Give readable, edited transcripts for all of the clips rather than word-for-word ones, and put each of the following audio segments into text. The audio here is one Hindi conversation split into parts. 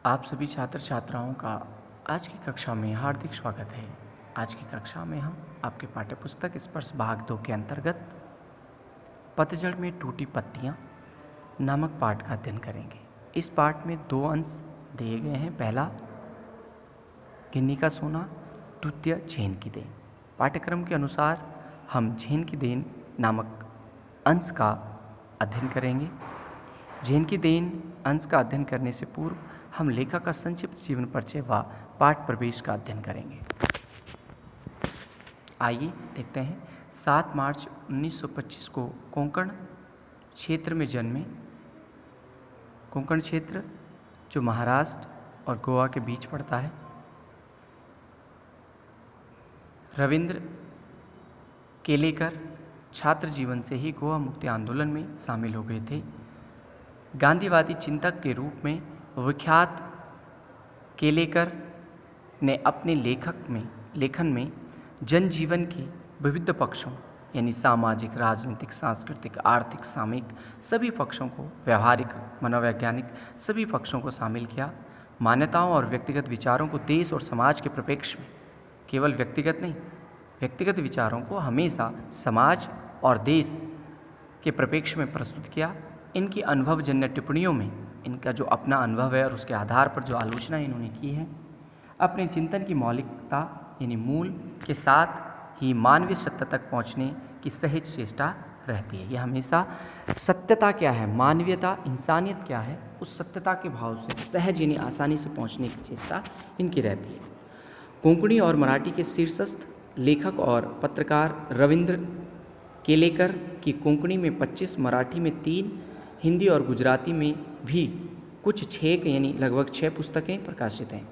आप सभी छात्र छात्राओं का आज की कक्षा में हार्दिक स्वागत है। आज की कक्षा में हम आपके पाठ्यपुस्तक स्पर्श भाग 2 के अंतर्गत पतझड़ में टूटी पत्तियां नामक पाठ का अध्ययन करेंगे। इस पाठ में 2 अंश दिए गए हैं। पहला गिन्नी का सोना, द्वितीय झेन की देन। पाठ्यक्रम के अनुसार हम झेन की देन नामक अंश का अध्ययन करेंगे। झेन की देन अंश का अध्ययन करने से पूर्व हम लेखक का संक्षिप्त जीवन परिचय व पाठ प्रवेश का अध्ययन करेंगे। आइए देखते हैं। 7 मार्च 1925 को कोंकण क्षेत्र में जन्मे। कोंकण क्षेत्र जो महाराष्ट्र और गोवा के बीच पड़ता है। रविंद्र केलेकर छात्र जीवन से ही गोवा मुक्ति आंदोलन में शामिल हो गए थे। गांधीवादी चिंतक के रूप में विख्यात केलेकर ने अपने लेखन में जनजीवन के विविध पक्षों यानी सामाजिक, राजनीतिक, सांस्कृतिक, आर्थिक, सामयिक सभी पक्षों को, व्यवहारिक, मनोवैज्ञानिक सभी पक्षों को शामिल किया। मान्यताओं और व्यक्तिगत विचारों को देश और समाज के प्रपेक्ष में, केवल व्यक्तिगत नहीं, व्यक्तिगत विचारों को हमेशा समाज और देश के प्रपेक्ष में प्रस्तुत किया। इनकी अनुभवजन्य टिप्पणियों में इनका जो अपना अनुभव है और उसके आधार पर जो आलोचना इन्होंने की है, अपने चिंतन की मौलिकता यानी मूल के साथ ही मानवीय सत्य तक पहुंचने की सहज चेष्टा रहती है। यह हमेशा सत्यता क्या है, मानवीयता, इंसानियत क्या है, उस सत्यता के भाव से सहज यानी आसानी से पहुंचने की चेष्टा इनकी रहती है। कोंकणी और मराठी के शीर्षस्थ लेखक और पत्रकार रविंद्र केलेकर की कोंकणी में 25, मराठी में 3, हिंदी और गुजराती में भी कुछ 6 यानी लगभग 6 पुस्तकें प्रकाशित हैं।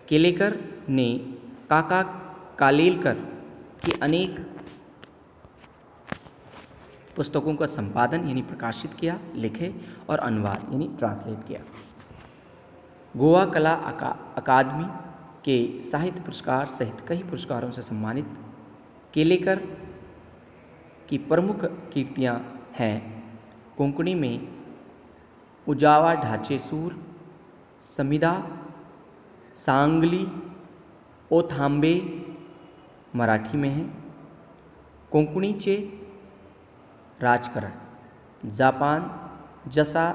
केलेकर ने काका कालेलकर की अनेक पुस्तकों का संपादन यानी प्रकाशित किया, लिखे और अनुवाद यानी ट्रांसलेट किया। गोवा कला अकादमी के साहित्य पुरस्कार सहित कई पुरस्कारों से सम्मानित केलेकर की प्रमुख कीर्तियां हैं कोंकणी में उजावा ढाचे सूर, समिधा, सांगली, ओथांबे मराठी में है, कोंकणीचे राजकरण, जापान जसा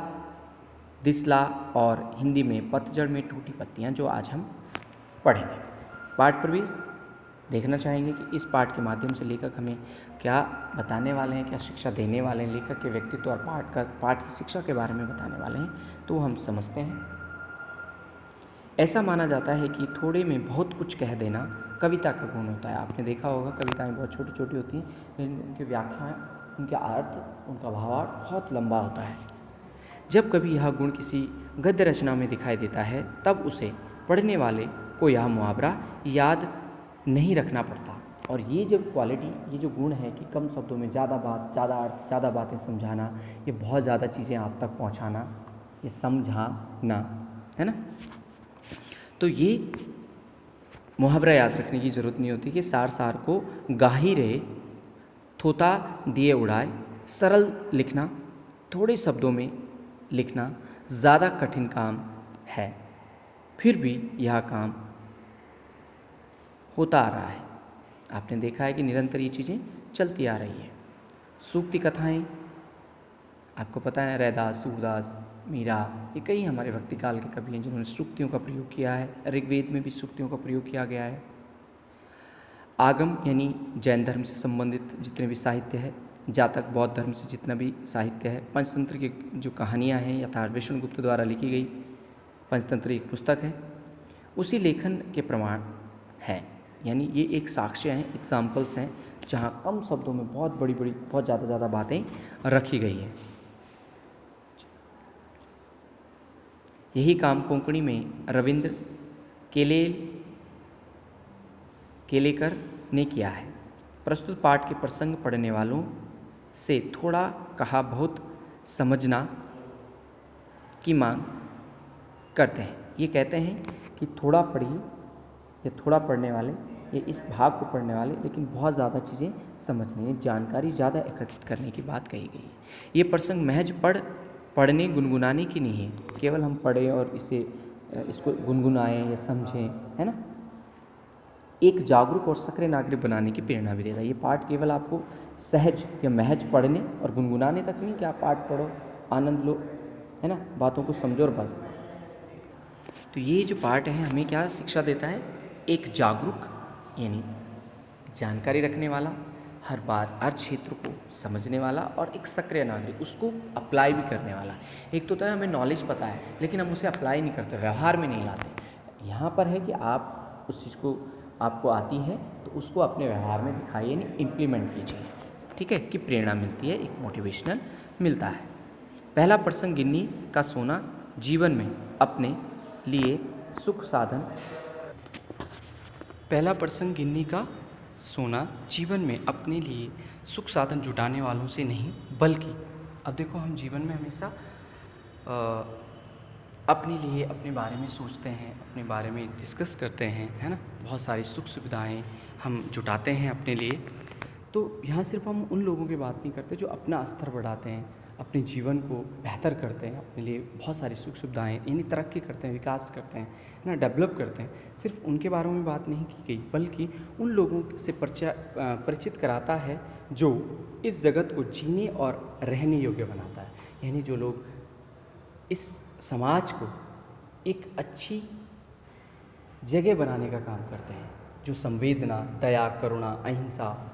दिसला और हिंदी में पतझड़ में टूटी पत्तियां, जो आज हम पढ़ेंगे। पाठ प्रवेश देखना चाहेंगे कि इस पाठ के माध्यम से लेखक हमें क्या बताने वाले हैं, क्या शिक्षा देने वाले हैं, लेखक के व्यक्तित्व और पाठ की शिक्षा के बारे में बताने वाले हैं, तो हम समझते हैं। ऐसा माना जाता है कि थोड़े में बहुत कुछ कह देना कविता का गुण होता है। आपने देखा होगा कविताएं बहुत छोटी छोटी होती हैं, लेकिन उनकी व्याख्याएं, उनका अर्थ, उनका भावार्थ बहुत लंबा होता है। जब कभी यह गुण किसी गद्य रचना में दिखाई देता है, तब उसे पढ़ने वाले को यह मुहावरा याद नहीं रखना पड़ता। और ये जब क्वालिटी, ये जो गुण है कि कम शब्दों में ज़्यादा बात, ज़्यादा अर्थ, ज़्यादा बातें समझाना, ये बहुत ज़्यादा चीज़ें आप तक पहुंचाना, ये समझाना है ना। तो ये मुहावरा याद रखने की ज़रूरत नहीं होती कि सार सार को गाही रहे, थोता दिए उड़ाए। सरल लिखना, थोड़े शब्दों में लिखना ज़्यादा कठिन काम है, फिर भी यह काम होता आ रहा है। आपने देखा है कि निरंतर ये चीज़ें चलती आ रही है। सूक्ति कथाएं, आपको पता है रैदास, सूरदास, मीरा, ये कई हमारे भक्ति काल के कवि हैं जिन्होंने सूक्तियों का प्रयोग किया है। ऋग्वेद में भी सूक्तियों का प्रयोग किया गया है। आगम यानी जैन धर्म से संबंधित जितने भी साहित्य है, जातक बौद्ध धर्म से जितना भी साहित्य है, पंचतंत्र की जो कहानियाँ हैं यथार्थ विष्णुगुप्त द्वारा लिखी गई पंचतंत्र एक पुस्तक है, उसी लेखन के प्रमाण है। यानी ये एक साक्ष्य हैं, एग्जाम्पल्स हैं, जहाँ कम शब्दों में बहुत बड़ी बड़ी, बहुत ज़्यादा बातें रखी गई हैं। यही काम कोंकणी में रविंद्र केलेकर ने किया है। प्रस्तुत पाठ के प्रसंग पढ़ने वालों से थोड़ा कहा बहुत समझना की मांग करते हैं। ये कहते हैं कि थोड़ा पढ़िए, या थोड़ा पढ़ने वाले, ये इस भाग को पढ़ने वाले, लेकिन बहुत ज़्यादा चीज़ें समझने, जानकारी ज़्यादा एकत्रित करने की बात कही गई है। ये प्रसंग महज पढ़ पढ़ने गुनगुनाने की नहीं है, केवल हम पढ़ें और इसको गुनगुनाएं या समझें, है ना। एक जागरूक और सक्रिय नागरिक बनाने की प्रेरणा भी देता है। ये पाठ केवल आपको सहज या महज पढ़ने और गुनगुनाने तक नहीं कि आप पाठ पढ़ो, आनंद लो, है ना, बातों को समझो और बस। तो ये जो पाठ है हमें क्या शिक्षा देता है, एक जागरूक यानी जानकारी रखने वाला, हर बात हर क्षेत्र को समझने वाला, और एक सक्रिय नागरिक, उसको अप्लाई भी करने वाला। एक तो होता है हमें नॉलेज पता है लेकिन हम उसे अप्लाई नहीं करते, व्यवहार में नहीं लाते। यहाँ पर है कि आप उस चीज़ को आपको आती है तो उसको अपने व्यवहार में दिखाइए, यानी इम्प्लीमेंट कीजिए, ठीक है, कि प्रेरणा मिलती है, एक मोटिवेशनल मिलता है। पहला प्रसंग, गिन्नी का सोना जीवन में अपने लिए सुख साधन। पहला प्रसंग, गिन्नी का सोना जीवन में अपने लिए सुख साधन जुटाने वालों से नहीं, बल्कि अब देखो हम जीवन में हमेशा अपने लिए अपने बारे में सोचते हैं, अपने बारे में डिस्कस करते हैं, है ना, बहुत सारी सुख सुविधाएं हम जुटाते हैं अपने लिए। तो यहाँ सिर्फ हम उन लोगों की बात नहीं करते जो अपना स्तर बढ़ाते हैं, अपने जीवन को बेहतर करते हैं, अपने लिए बहुत सारी सुख सुविधाएं यानी तरक्की करते हैं, विकास करते हैं, है ना, डेवलप करते हैं। सिर्फ उनके बारे में बात नहीं की गई, बल्कि उन लोगों से परिचित कराता है जो इस जगत को जीने और रहने योग्य बनाता है। यानी जो लोग इस समाज को एक अच्छी जगह बनाने का काम करते हैं, जो संवेदना, दया, करुणा, अहिंसा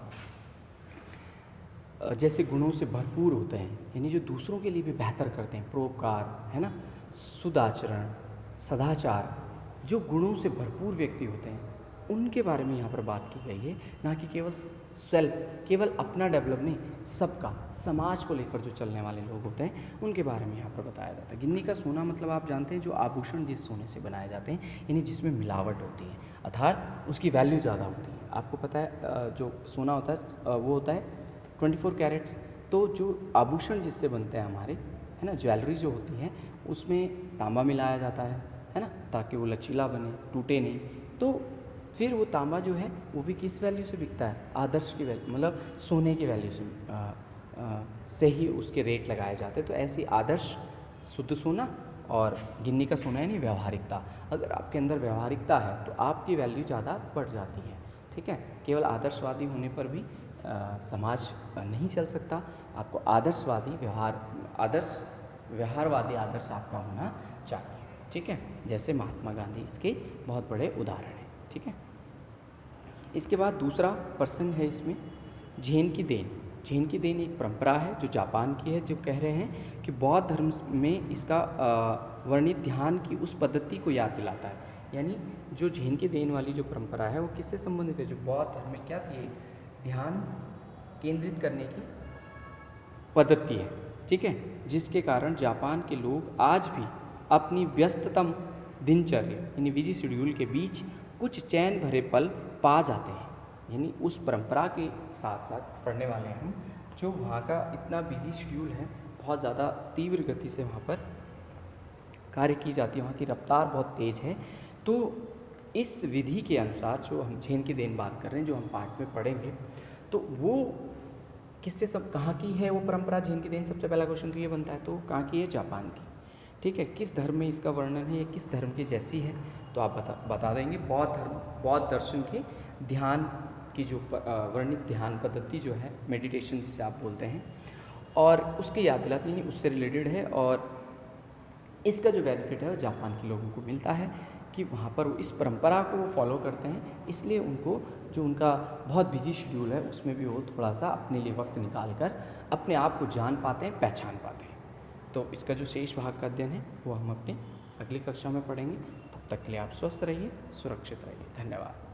जैसे गुणों से भरपूर होते हैं, यानी जो दूसरों के लिए भी बेहतर करते हैं, परोपकार, है ना, सुदाचरण, सदाचार, जो गुणों से भरपूर व्यक्ति होते हैं, उनके बारे में यहाँ पर बात की गई है। ना कि केवल सेल्फ, केवल अपना डेवलप नहीं, सबका, समाज को लेकर जो चलने वाले लोग होते हैं उनके बारे में यहाँ पर बताया जाता है। गिन्नी का सोना मतलब आप जानते हैं जो आभूषण जिस सोने से बनाए जाते हैं, यानी जिसमें मिलावट होती है, अर्थात उसकी वैल्यू ज़्यादा होती है। आपको पता है जो सोना होता है वो होता है 24 कैरेट्स। तो जो आभूषण जिससे बनते हैं हमारे, है ना, ज्वेलरी जो होती है उसमें तांबा मिलाया जाता है ना, ताकि वो लचीला बने, टूटे नहीं। तो फिर वो तांबा जो है वो भी किस वैल्यू से बिकता है, आदर्श की वैल्यू, मतलब सोने की वैल्यू से ही उसके रेट लगाए जाते हैं। तो ऐसी आदर्श शुद्ध सोना और गिन्नी का सोना यानी व्यवहारिकता, अगर आपके अंदर व्यवहारिकता है तो आपकी वैल्यू ज़्यादा बढ़ जाती है, ठीक है। केवल आदर्शवादी होने पर भी समाज नहीं चल सकता, आपको आदर्शवादी व्यवहारवादी आदर्श आपका होना चाहिए, ठीक है। जैसे महात्मा गांधी इसके बहुत बड़े उदाहरण हैं, ठीक है। इसके बाद दूसरा प्रसंग है इसमें, झेन की देन। झेन की देन एक परंपरा है जो जापान की है, जो कह रहे हैं कि बौद्ध धर्म में इसका वर्णित ध्यान की उस पद्धति को याद दिलाता है। यानी जो झेन की देन वाली जो परंपरा है वो किससे संबंधित है, जो बौद्ध धर्म में क्या थी, ध्यान केंद्रित करने की पद्धति है, ठीक है, जिसके कारण जापान के लोग आज भी अपनी व्यस्ततम दिनचर्या यानी बिजी शेड्यूल के बीच कुछ चैन भरे पल पा जाते हैं। यानी उस परंपरा के साथ साथ पढ़ने वाले हम, जो वहाँ का इतना बिजी शेड्यूल है, बहुत ज़्यादा तीव्र गति से वहाँ पर कार्य की जाती है, वहाँ की रफ्तार बहुत तेज़ है। तो इस विधि के अनुसार जो हम झेन की देन बात कर रहे हैं, जो हम पाठ में पढ़ेंगे, तो वो किससे सब कहाँ की है वो परंपरा झेन की देन। सबसे पहला क्वेश्चन तो ये बनता है, तो कहाँ की है, जापान की, ठीक है। किस धर्म में इसका वर्णन है या किस धर्म की जैसी है, तो आप बता देंगे बौद्ध दर्शन के ध्यान की जो वर्णित ध्यान पद्धति जो है, मेडिटेशन जिसे आप बोलते हैं, और उसके याद दिलाती है, उससे रिलेटेड है। और इसका जो बेनिफिट है वो जापान के लोगों को मिलता है कि वहाँ पर वो इस परंपरा को वो फॉलो करते हैं, इसलिए उनको जो उनका बहुत बिजी शेड्यूल है उसमें भी वो थोड़ा सा अपने लिए वक्त निकाल कर अपने आप को जान पाते हैं, पहचान पाते हैं। तो इसका जो शेष भाग का अध्ययन है वो हम अपने अगली कक्षा में पढ़ेंगे। तब तक के लिए आप स्वस्थ रहिए, सुरक्षित रहिए। धन्यवाद।